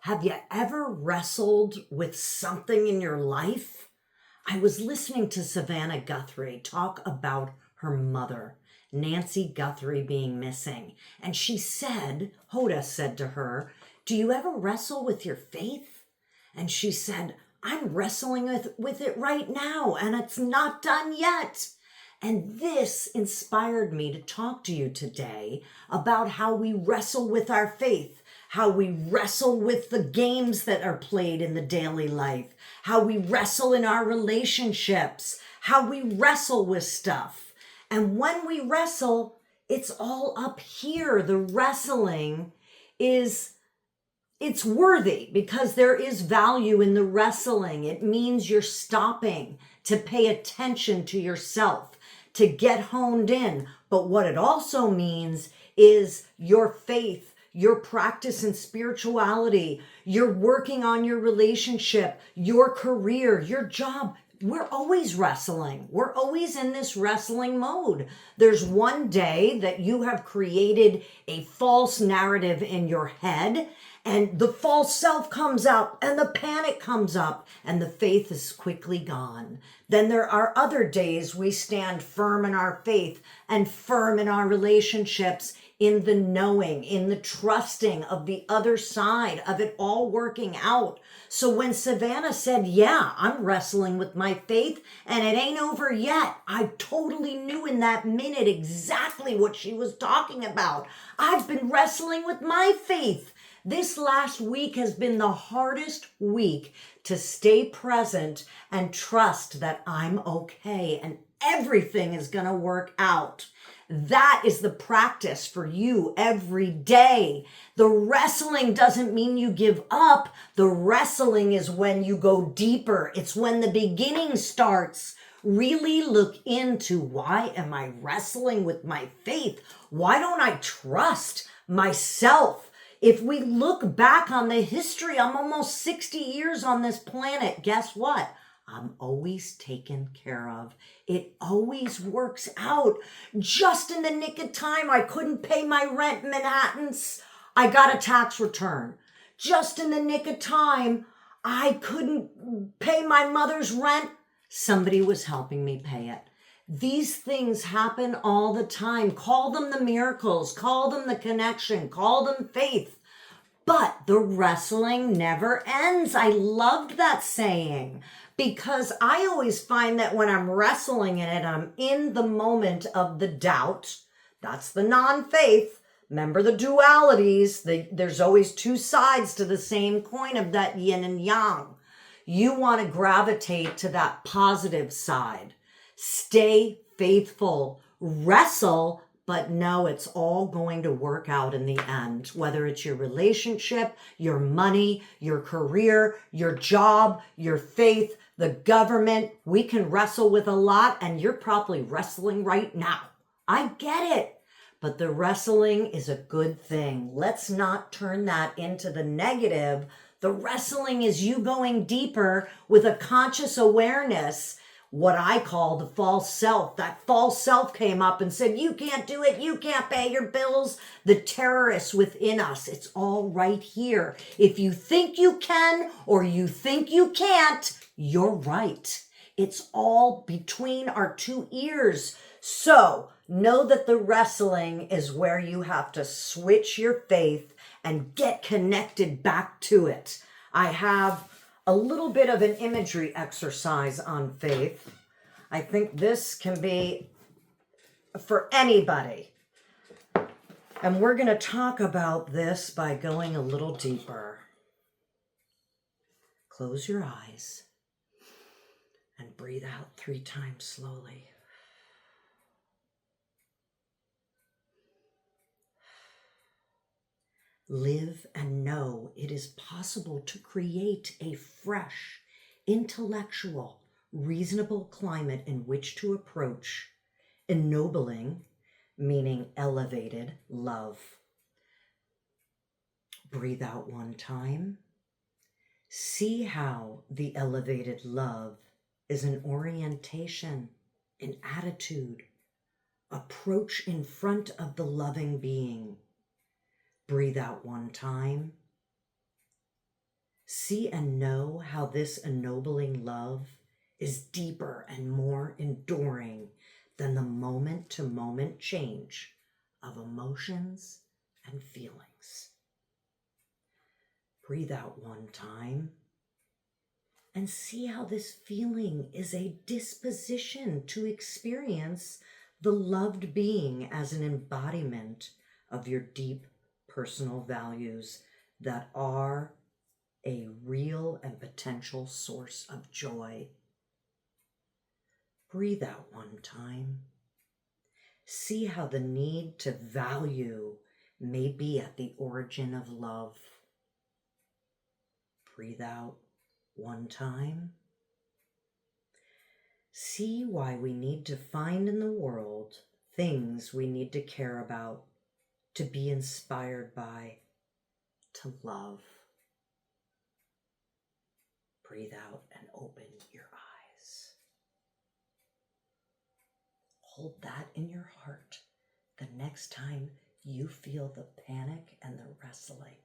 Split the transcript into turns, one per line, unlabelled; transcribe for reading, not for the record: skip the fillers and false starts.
Have you ever wrestled with something in your life? I was listening to Savannah Guthrie talk about her mother, Nancy Guthrie, being missing. And she said, Hoda said to her, "Do you ever wrestle with your faith?" And she said, "I'm wrestling with it right now, and it's not done yet." And this inspired me to talk to you today about how we wrestle with our faith, how we wrestle with the games that are played in the daily life, how we wrestle in our relationships, how we wrestle with stuff. And when we wrestle, it's all up here. The wrestling it's worthy because there is value in the wrestling. It means you're stopping to pay attention to yourself, to get honed in. But what it also means is your faith, your practice in spirituality, you're working on your relationship, your career, your job. We're always wrestling. We're always in this wrestling mode. There's one day that you have created a false narrative in your head, and the false self comes up, and the panic comes up, and the faith is quickly gone. Then there are other days we stand firm in our faith and firm in our relationships, in the knowing, in the trusting of the other side of it all working out. So when Savannah said, "Yeah, I'm wrestling with my faith and it ain't over yet," I totally knew in that minute exactly what she was talking about. I've been wrestling with my faith. This last week has been the hardest week to stay present and trust that I'm okay and everything is going to work out. That is the practice for you every day. The wrestling doesn't mean you give up. The wrestling is when you go deeper. It's when the beginning starts. Really look into, why am I wrestling with my faith? Why don't I trust myself? If we look back on the history, I'm almost 60 years on this planet. Guess what? I'm always taken care of. It always works out. Just in the nick of time, I couldn't pay my rent in Manhattan's. I got a tax return. Just in the nick of time, I couldn't pay my mother's rent. Somebody was helping me pay it. These things happen all the time. Call them the miracles. Call them the connection. Call them faith. But the wrestling never ends. I loved that saying because I always find that when I'm wrestling in it, I'm in the moment of the doubt. That's the non-faith. Remember the dualities. There's always two sides to the same coin of that yin and yang. You want to gravitate to that positive side. Stay faithful. Wrestle, but know it's all going to work out in the end. Whether it's your relationship, your money, your career, your job, your faith, the government, we can wrestle with a lot, and you're probably wrestling right now. I get it. But the wrestling is a good thing. Let's not turn that into the negative. The wrestling is you going deeper with a conscious awareness, what I call the false self. That false self came up and said, "You can't do it. You can't pay your bills." The terrorists within us, it's all right here. If you think you can or you think you can't, you're right. It's all between our two ears. So know that the wrestling is where you have to switch your faith and get connected back to it. I have a little bit of an imagery exercise on faith. I think this can be for anybody. And we're going to talk about this by going a little deeper. Close your eyes and breathe out 3 times slowly. Live and know it is possible to create a fresh, intellectual, reasonable climate in which to approach ennobling, meaning elevated, love. Breathe out 1 time. See how the elevated love is an orientation, an attitude, approach in front of the loving being. Breathe out 1 time. See and know how this ennobling love is deeper and more enduring than the moment-to-moment change of emotions and feelings. Breathe out one time and see how this feeling is a disposition to experience the loved being as an embodiment of your deep personal values that are a real and potential source of joy. Breathe out one time. See how the need to value may be at the origin of love. Breathe out one time. See why we need to find in the world things we need to care about, to be inspired by, to love. Breathe out and open your eyes. Hold that in your heart the next time you feel the panic and the wrestling.